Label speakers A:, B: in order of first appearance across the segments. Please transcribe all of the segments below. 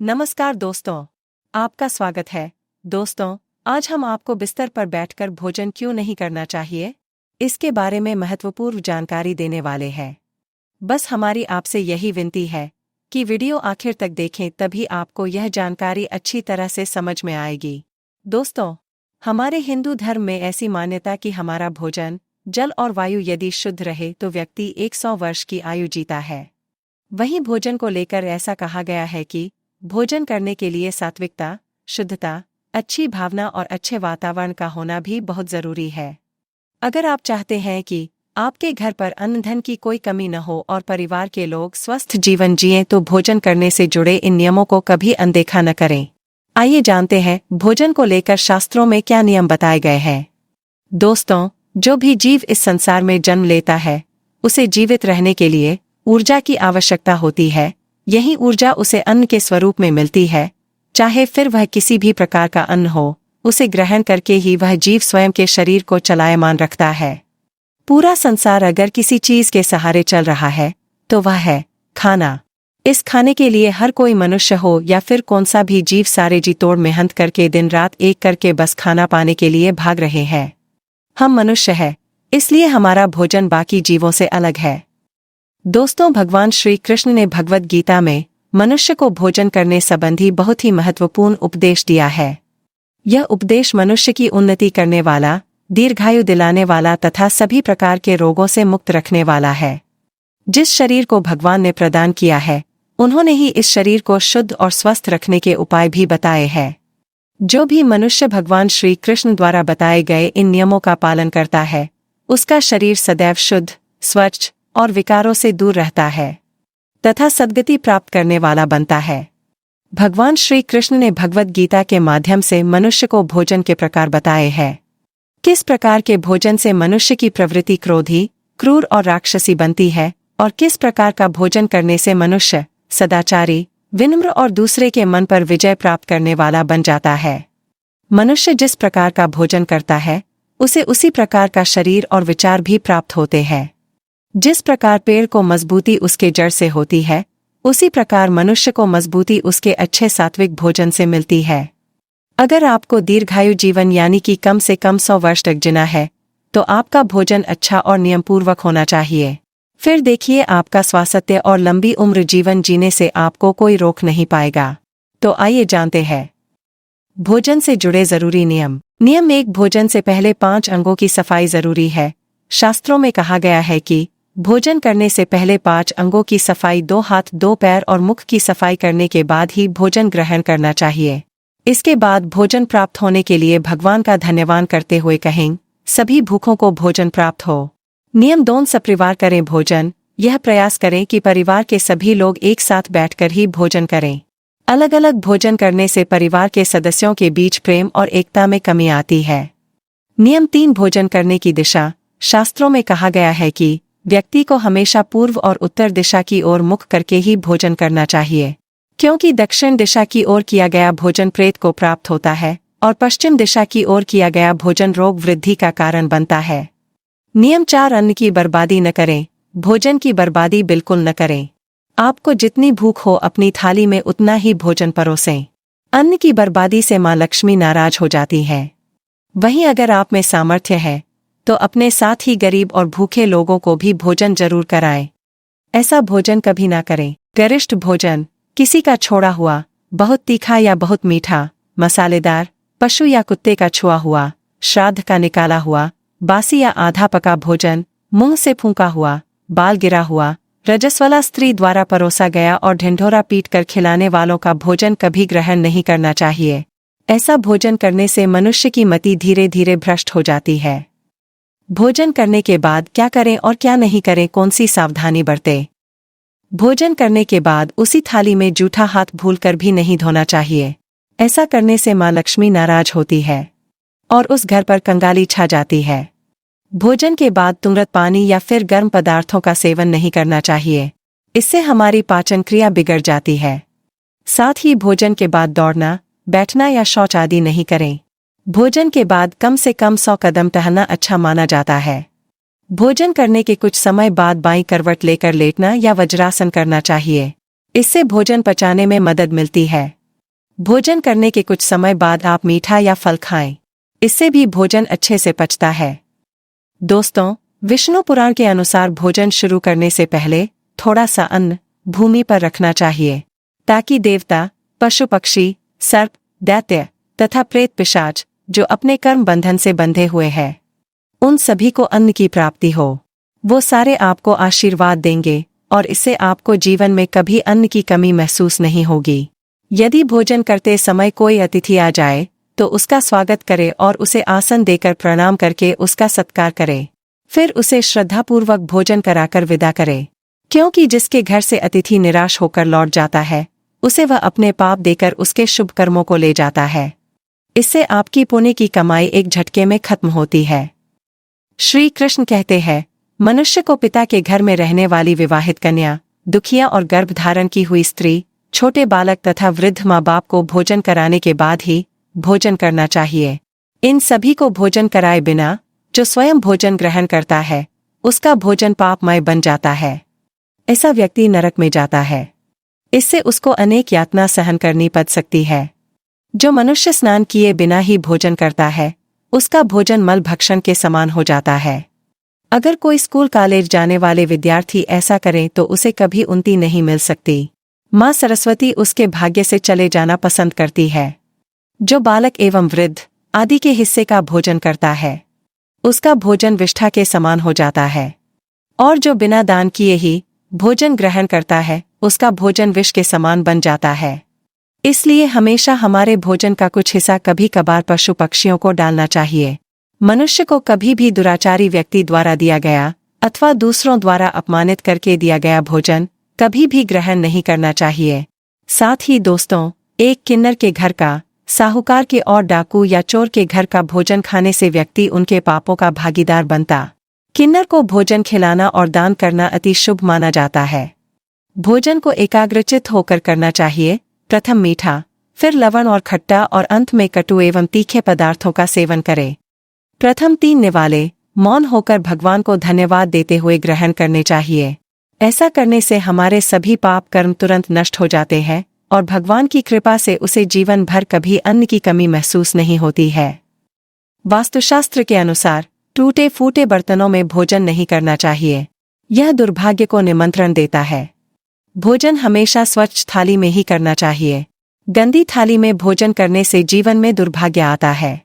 A: नमस्कार दोस्तों, आपका स्वागत है। दोस्तों, आज हम आपको बिस्तर पर बैठकर भोजन क्यों नहीं करना चाहिए, इसके बारे में महत्वपूर्ण जानकारी देने वाले हैं। बस हमारी आपसे यही विनती है कि वीडियो आखिर तक देखें, तभी आपको यह जानकारी अच्छी तरह से समझ में आएगी। दोस्तों, हमारे हिंदू धर्म में ऐसी मान्यता कि हमारा भोजन, जल और वायु यदि शुद्ध रहे तो व्यक्ति 100 वर्ष की आयु जीता है। वहीं भोजन को लेकर ऐसा कहा गया है कि भोजन करने के लिए सात्विकता, शुद्धता, अच्छी भावना और अच्छे वातावरण का होना भी बहुत जरूरी है। अगर आप चाहते हैं कि आपके घर पर अन्न धन की कोई कमी न हो और परिवार के लोग स्वस्थ जीवन जिएं, तो भोजन करने से जुड़े इन नियमों को कभी अनदेखा न करें। आइए जानते हैं भोजन को लेकर शास्त्रों में क्या नियम बताए गए हैं। दोस्तों, जो भी जीव इस संसार में जन्म लेता है, उसे जीवित रहने के लिए ऊर्जा की आवश्यकता होती है। यही ऊर्जा उसे अन्न के स्वरूप में मिलती है। चाहे फिर वह किसी भी प्रकार का अन्न हो, उसे ग्रहण करके ही वह जीव स्वयं के शरीर को चलायमान रखता है। पूरा संसार अगर किसी चीज के सहारे चल रहा है तो वह है खाना। इस खाने के लिए हर कोई मनुष्य हो या फिर कौन सा भी जीव सारे जी तोड़ मेहनत करके दिन रात एक करके बस खाना पाने के लिए भाग रहे हैं। हम मनुष्य हैं, इसलिए हमारा भोजन बाकी जीवों से अलग है। दोस्तों, भगवान श्री कृष्ण ने भगवद गीता में मनुष्य को भोजन करने संबंधी बहुत ही महत्वपूर्ण उपदेश दिया है। यह उपदेश मनुष्य की उन्नति करने वाला, दीर्घायु दिलाने वाला तथा सभी प्रकार के रोगों से मुक्त रखने वाला है। जिस शरीर को भगवान ने प्रदान किया है, उन्होंने ही इस शरीर को शुद्ध और स्वस्थ रखने के उपाय भी बताए हैं। जो भी मनुष्य भगवान श्री कृष्ण द्वारा बताए गए इन नियमों का पालन करता है, उसका शरीर सदैव शुद्ध, स्वच्छ और विकारों से दूर रहता है तथा सद्गति प्राप्त करने वाला बनता है। भगवान श्री कृष्ण ने भगवद गीता के माध्यम से मनुष्य को भोजन के प्रकार बताए हैं। किस प्रकार के भोजन से मनुष्य की प्रवृत्ति क्रोधी, क्रूर और राक्षसी बनती है और किस प्रकार का भोजन करने से मनुष्य सदाचारी, विनम्र और दूसरे के मन पर विजय प्राप्त करने वाला बन जाता है। मनुष्य जिस प्रकार का भोजन करता है, उसे उसी प्रकार का शरीर और विचार भी प्राप्त होते हैं। जिस प्रकार पेड़ को मजबूती उसके जड़ से होती है, उसी प्रकार मनुष्य को मजबूती उसके अच्छे सात्विक भोजन से मिलती है। अगर आपको दीर्घायु जीवन यानी कि कम से कम 100 वर्ष तक जीना है, तो आपका भोजन अच्छा और नियमपूर्वक होना चाहिए। फिर देखिए, आपका स्वास्थ्य और लंबी उम्र जीवन जीने से आपको कोई रोक नहीं पाएगा। तो आइए जानते हैं भोजन से जुड़े जरूरी नियम। नियम 1, भोजन से पहले 5 अंगों की सफाई जरूरी है। शास्त्रों में कहा गया है कि भोजन करने से पहले 5 अंगों की सफाई, 2 हाथ, 2 पैर और मुख की सफाई करने के बाद ही भोजन ग्रहण करना चाहिए। इसके बाद भोजन प्राप्त होने के लिए भगवान का धन्यवाद करते हुए कहें, सभी भूखों को भोजन प्राप्त हो। नियम 2, सपरिवार करें भोजन। यह प्रयास करें कि परिवार के सभी लोग एक साथ बैठकर ही भोजन करें। अलग अलग भोजन करने से परिवार के सदस्यों के बीच प्रेम और एकता में कमी आती है। नियम 3, भोजन करने की दिशा। शास्त्रों में कहा गया है कि व्यक्ति को हमेशा पूर्व और उत्तर दिशा की ओर मुख करके ही भोजन करना चाहिए, क्योंकि दक्षिण दिशा की ओर किया गया भोजन प्रेत को प्राप्त होता है और पश्चिम दिशा की ओर किया गया भोजन रोग वृद्धि का कारण बनता है। नियम 4, अन्न की बर्बादी न करें। भोजन की बर्बादी बिल्कुल न करें। आपको जितनी भूख हो अपनी थाली में उतना ही भोजन परोसें। अन्न की बर्बादी से माँ लक्ष्मी नाराज हो जाती हैं। वहीं अगर आप में सामर्थ्य है तो अपने साथ ही गरीब और भूखे लोगों को भी भोजन जरूर कराएं। ऐसा भोजन कभी ना करें गरिष्ठ भोजन, किसी का छोड़ा हुआ, बहुत तीखा या बहुत मीठा, मसालेदार, पशु या कुत्ते का छुआ हुआ, श्राद्ध का निकाला हुआ, बासी या आधा पका भोजन, मुंह से फूंका हुआ, बाल गिरा हुआ, रजस्वला स्त्री द्वारा परोसा गया और ढिंढोरा पीट कर खिलाने वालों का भोजन कभी ग्रहण नहीं करना चाहिए। ऐसा भोजन करने से मनुष्य की मति धीरे धीरे भ्रष्ट हो जाती है। भोजन करने के बाद क्या करें और क्या नहीं करें, कौन सी सावधानी बरतें। भोजन करने के बाद उसी थाली में जूठा हाथ भूलकर भी नहीं धोना चाहिए। ऐसा करने से माँ लक्ष्मी नाराज होती है और उस घर पर कंगाली छा जाती है। भोजन के बाद तुरंत पानी या फिर गर्म पदार्थों का सेवन नहीं करना चाहिए, इससे हमारी पाचन क्रिया बिगड़ जाती है। साथ ही भोजन के बाद दौड़ना, बैठना या शौच आदि नहीं करें। भोजन के बाद कम से कम 100 कदम टहलना अच्छा माना जाता है। भोजन करने के कुछ समय बाद बाईं करवट लेकर लेटना या वज्रासन करना चाहिए। इससे भोजन पचाने में मदद मिलती है। भोजन करने के कुछ समय बाद आप मीठा या फल खाएं। इससे भी भोजन अच्छे से पचता है। दोस्तों, विष्णु पुराण के अनुसार भोजन शुरू करने से पहले थोड़ा सा अन्न भूमि पर रखना चाहिए, ताकि देवता, पशु पक्षी, सर्प, दैत्य तथा प्रेत पिशाच जो अपने कर्म बंधन से बंधे हुए हैं, उन सभी को अन्न की प्राप्ति हो। वो सारे आपको आशीर्वाद देंगे और इससे आपको जीवन में कभी अन्न की कमी महसूस नहीं होगी। यदि भोजन करते समय कोई अतिथि आ जाए तो उसका स्वागत करें और उसे आसन देकर प्रणाम करके उसका सत्कार करें। फिर उसे श्रद्धापूर्वक भोजन कराकर विदा करें, क्योंकि जिसके घर से अतिथि निराश होकर लौट जाता है, उसे वह अपने पाप देकर उसके शुभ कर्मों को ले जाता है। इससे आपकी पुण्य की कमाई एक झटके में खत्म होती है। श्री कृष्ण कहते हैं, मनुष्य को पिता के घर में रहने वाली विवाहित कन्या, दुखिया और गर्भधारण की हुई स्त्री, छोटे बालक तथा वृद्ध माँ बाप को भोजन कराने के बाद ही भोजन करना चाहिए। इन सभी को भोजन कराए बिना जो स्वयं भोजन ग्रहण करता है, उसका भोजन पापमय बन जाता है। ऐसा व्यक्ति नरक में जाता है। इससे उसको अनेक यातना सहन करनी पड़ सकती है। जो मनुष्य स्नान किए बिना ही भोजन करता है, उसका भोजन मल भक्षण के समान हो जाता है। अगर कोई स्कूल कॉलेज जाने वाले विद्यार्थी ऐसा करे तो उसे कभी उन्नति नहीं मिल सकती। माँ सरस्वती उसके भाग्य से चले जाना पसंद करती है। जो बालक एवं वृद्ध आदि के हिस्से का भोजन करता है, उसका भोजन विष्ठा के समान हो जाता है। और जो बिना दान किए ही भोजन ग्रहण करता है, उसका भोजन विष के समान बन जाता है। इसलिए हमेशा हमारे भोजन का कुछ हिस्सा कभी कभार पशु पक्षियों को डालना चाहिए। मनुष्य को कभी भी दुराचारी व्यक्ति द्वारा दिया गया अथवा दूसरों द्वारा अपमानित करके दिया गया भोजन कभी भी ग्रहण नहीं करना चाहिए। साथ ही दोस्तों, एक किन्नर के घर का, साहूकार के और डाकू या चोर के घर का भोजन खाने से व्यक्ति उनके पापों का भागीदार बनता। किन्नर को भोजन खिलाना और दान करना अति शुभ माना जाता है। भोजन को एकाग्रचित होकर करना चाहिए। प्रथम मीठा, फिर लवण और खट्टा और अंत में कटु एवं तीखे पदार्थों का सेवन करें। प्रथम 3 निवाले मौन होकर भगवान को धन्यवाद देते हुए ग्रहण करने चाहिए। ऐसा करने से हमारे सभी पाप कर्म तुरंत नष्ट हो जाते हैं और भगवान की कृपा से उसे जीवन भर कभी अन्न की कमी महसूस नहीं होती है। वास्तुशास्त्र के अनुसार टूटे फूटे बर्तनों में भोजन नहीं करना चाहिए। यह दुर्भाग्य को निमंत्रण देता है। भोजन हमेशा स्वच्छ थाली में ही करना चाहिए। गंदी थाली में भोजन करने से जीवन में दुर्भाग्य आता है।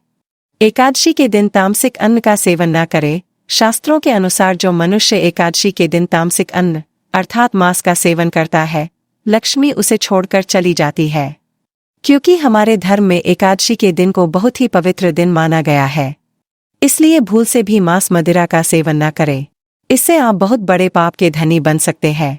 A: एकादशी के दिन तामसिक अन्न का सेवन न करे। शास्त्रों के अनुसार जो मनुष्य एकादशी के दिन तामसिक अन्न अर्थात मांस का सेवन करता है, लक्ष्मी उसे छोड़कर चली जाती है। क्योंकि हमारे धर्म में एकादशी के दिन को बहुत ही पवित्र दिन माना गया है, इसलिए भूल से भी मांस मदिरा का सेवन न करें। इससे आप बहुत बड़े पाप के धनी बन सकते हैं।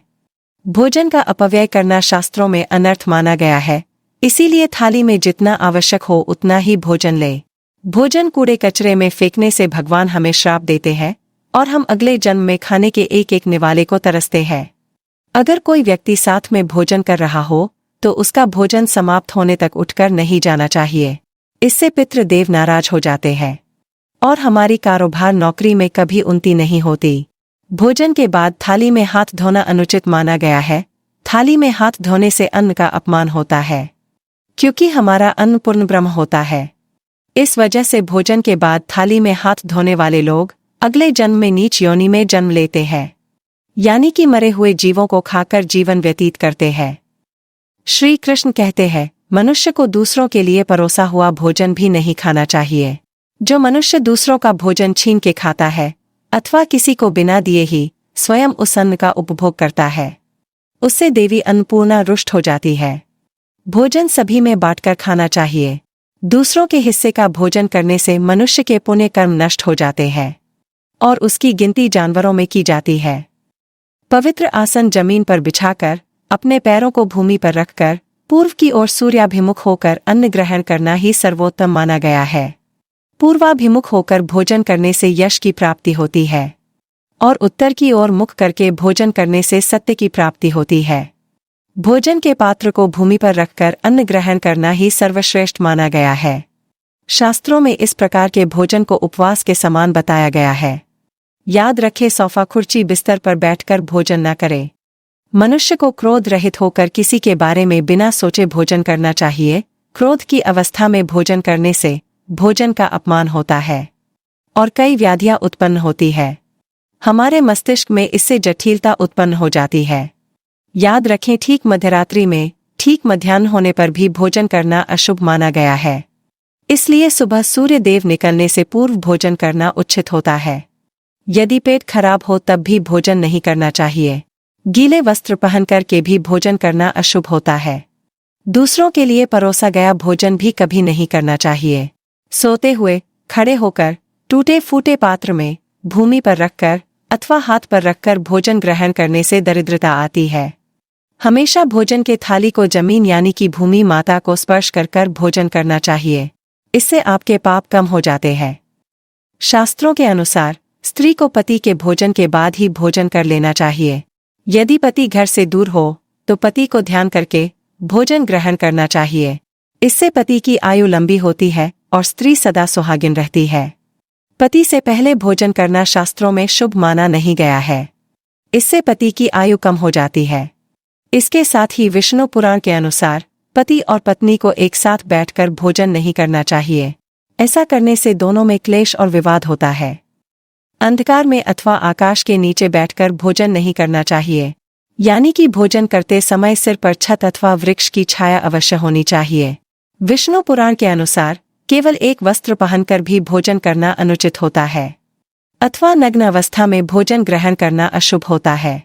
A: भोजन का अपव्यय करना शास्त्रों में अनर्थ माना गया है, इसीलिए थाली में जितना आवश्यक हो उतना ही भोजन ले। भोजन कूड़े कचरे में फेंकने से भगवान हमें श्राप देते हैं और हम अगले जन्म में खाने के एक एक निवाले को तरसते हैं। अगर कोई व्यक्ति साथ में भोजन कर रहा हो तो उसका भोजन समाप्त होने तक उठकर नहीं जाना चाहिए। इससे पितृदेव नाराज हो जाते हैं और हमारी कारोबार नौकरी में कभी उन्नति नहीं होती। भोजन के बाद थाली में हाथ धोना अनुचित माना गया है। थाली में हाथ धोने से अन्न का अपमान होता है, क्योंकि हमारा अन्न पूर्ण ब्रह्म होता है। इस वजह से भोजन के बाद थाली में हाथ धोने वाले लोग अगले जन्म में नीच योनि में जन्म लेते हैं, यानी कि मरे हुए जीवों को खाकर जीवन व्यतीत करते हैं। श्री कृष्ण कहते हैं, मनुष्य को दूसरों के लिए परोसा हुआ भोजन भी नहीं खाना चाहिए। जो मनुष्य दूसरों का भोजन छीन के खाता है अथवा किसी को बिना दिए ही स्वयं उस अन्न का उपभोग करता है, उससे देवी अन्नपूर्णा रुष्ट हो जाती है। भोजन सभी में बांटकर खाना चाहिए। दूसरों के हिस्से का भोजन करने से मनुष्य के पुण्य कर्म नष्ट हो जाते हैं और उसकी गिनती जानवरों में की जाती है। पवित्र आसन जमीन पर बिछाकर अपने पैरों को भूमि पर रखकर पूर्व की ओर सूर्याभिमुख होकर अन्न ग्रहण करना ही सर्वोत्तम माना गया है। पूर्वाभिमुख होकर भोजन करने से यश की प्राप्ति होती है और उत्तर की ओर मुख करके भोजन करने से सत्य की प्राप्ति होती है। भोजन के पात्र को भूमि पर रखकर अन्न ग्रहण करना ही सर्वश्रेष्ठ माना गया है। शास्त्रों में इस प्रकार के भोजन को उपवास के समान बताया गया है। याद रखें, सोफा कुर्सी बिस्तर पर बैठकर भोजन न करें। मनुष्य को क्रोध रहित होकर किसी के बारे में बिना सोचे भोजन करना चाहिए। क्रोध की अवस्था में भोजन करने से भोजन का अपमान होता है और कई व्याधियां उत्पन्न होती है। हमारे मस्तिष्क में इससे जटिलता उत्पन्न हो जाती है। याद रखें, ठीक मध्यरात्रि में ठीक मध्याह्न होने पर भी भोजन करना अशुभ माना गया है। इसलिए सुबह सूर्य देव निकलने से पूर्व भोजन करना उचित होता है। यदि पेट खराब हो तब भी भोजन नहीं करना चाहिए। गीले वस्त्र पहनकर के भी भोजन करना अशुभ होता है। दूसरों के लिए परोसा गया भोजन भी कभी नहीं करना चाहिए। सोते हुए, खड़े होकर, टूटे फूटे पात्र में, भूमि पर रखकर अथवा हाथ पर रखकर भोजन ग्रहण करने से दरिद्रता आती है। हमेशा भोजन के थाली को जमीन यानी कि भूमि माता को स्पर्श कर कर भोजन करना चाहिए। इससे आपके पाप कम हो जाते हैं। शास्त्रों के अनुसार स्त्री को पति के भोजन के बाद ही भोजन कर लेना चाहिए। यदि पति घर से दूर हो तो पति को ध्यान करके भोजन ग्रहण करना चाहिए। इससे पति की आयु लंबी होती है और स्त्री सदा सुहागिन रहती है। पति से पहले भोजन करना शास्त्रों में शुभ माना नहीं गया है। इससे पति की आयु कम हो जाती है। इसके साथ ही विष्णु पुराण के अनुसार पति और पत्नी को एक साथ बैठकर भोजन नहीं करना चाहिए। ऐसा करने से दोनों में क्लेश और विवाद होता है। अंधकार में अथवा आकाश के नीचे बैठकर भोजन नहीं करना चाहिए, यानी कि भोजन करते समय सिर पर छत अथवा वृक्ष की छाया अवश्य होनी चाहिए। विष्णु पुराण के अनुसार केवल एक वस्त्र पहनकर भी भोजन करना अनुचित होता है अथवा नग्न अवस्था में भोजन ग्रहण करना अशुभ होता है।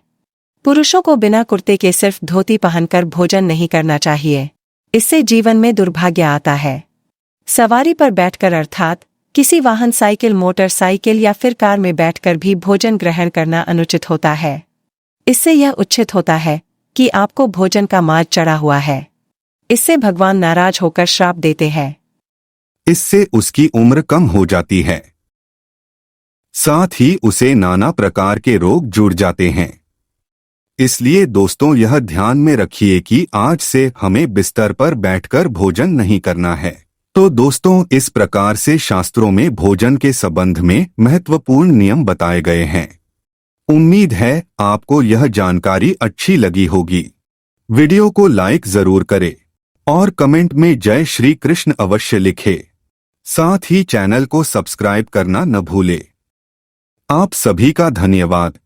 A: पुरुषों को बिना कुर्ते के सिर्फ धोती पहनकर भोजन नहीं करना चाहिए। इससे जीवन में दुर्भाग्य आता है। सवारी पर बैठकर अर्थात किसी वाहन, साइकिल, मोटरसाइकिल या फिर कार में बैठकर भी भोजन ग्रहण करना अनुचित होता है। इससे यह उचित होता है कि आपको भोजन का माज चढ़ा हुआ है। इससे भगवान नाराज होकर श्राप देते हैं।
B: इससे उसकी उम्र कम हो जाती है, साथ ही उसे नाना प्रकार के रोग जुड़ जाते हैं। इसलिए दोस्तों, यह ध्यान में रखिए कि आज से हमें बिस्तर पर बैठकर भोजन नहीं करना है। तो दोस्तों, इस प्रकार से शास्त्रों में भोजन के संबंध में महत्वपूर्ण नियम बताए गए हैं। उम्मीद है आपको यह जानकारी अच्छी लगी होगी। वीडियो को लाइक जरूर करें और कमेंट में जय श्री कृष्ण अवश्य लिखें। साथ ही चैनल को सब्सक्राइब करना न भूलें। आप सभी का धन्यवाद।